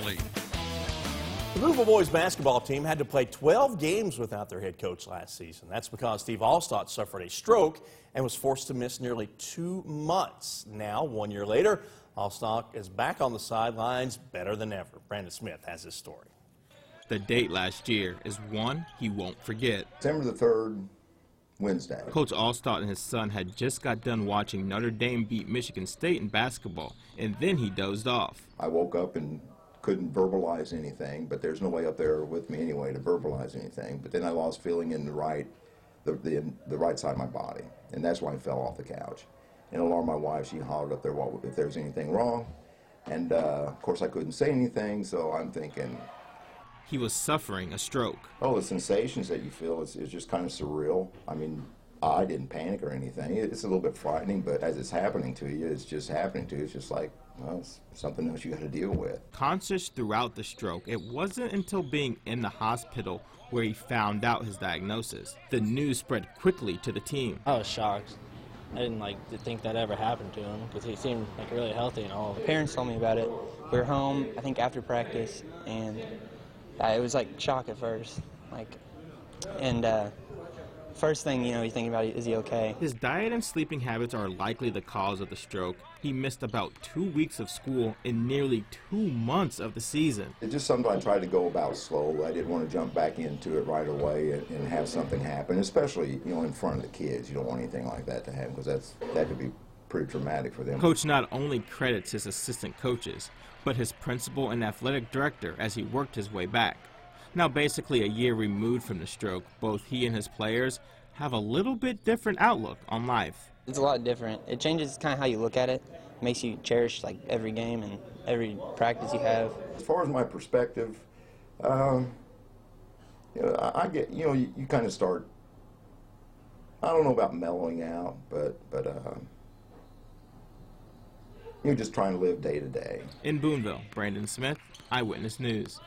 League. The Boonville boys basketball team had to play 12 games without their head coach last season. That's because Steve Allstott suffered a stroke and was forced to miss nearly 2 months. Now, 1 year later, Allstott is back on the sidelines better than ever. Brandon Smith has his story. The date last year is one he won't forget. December the 3rd, Wednesday. Coach Allstott and his son had just got done watching Notre Dame beat Michigan State in basketball, and then he dozed off. I woke up and couldn't verbalize anything, but there's no way up there with me anyway to verbalize anything. But then I lost feeling in the right side of my body, and that's why I fell off the couch. And alarmed my wife. She hollered up there if there was anything wrong, and of course I couldn't say anything. So I'm thinking he was suffering a stroke. Oh, the sensations that you feel is just kind of surreal. I mean, I didn't panic or anything. It's a little bit frightening, but as it's happening to you, it's just happening to you. It's just like, well, it's something else you got to deal with. Conscious throughout the stroke, it wasn't until being in the hospital where he found out his diagnosis. The news spread quickly to the team. I was shocked. I didn't think that ever happened to him because he seemed really healthy and all. The parents told me about it. We were home, I think after practice, and it was shock at first. First thing, you think about, is he okay? His diet and sleeping habits are likely the cause of the stroke. He missed about 2 weeks of school in nearly 2 months of the season. It's just something I tried to go about slow. I didn't want to jump back into it right away and have something happen, especially, in front of the kids. You don't want anything like that to happen because that could be pretty traumatic for them. Coach not only credits his assistant coaches, but his principal and athletic director as he worked his way back. Now basically a year removed from the stroke, both he and his players have a little bit different outlook on life. It's a lot different. It changes kind of how you look at it. It makes you cherish every game and every practice you have. As far as my perspective, I get, you kind of start, I don't know about mellowing out, but you're just trying to live day to day. In Boonville, Brandon Smith, Eyewitness News.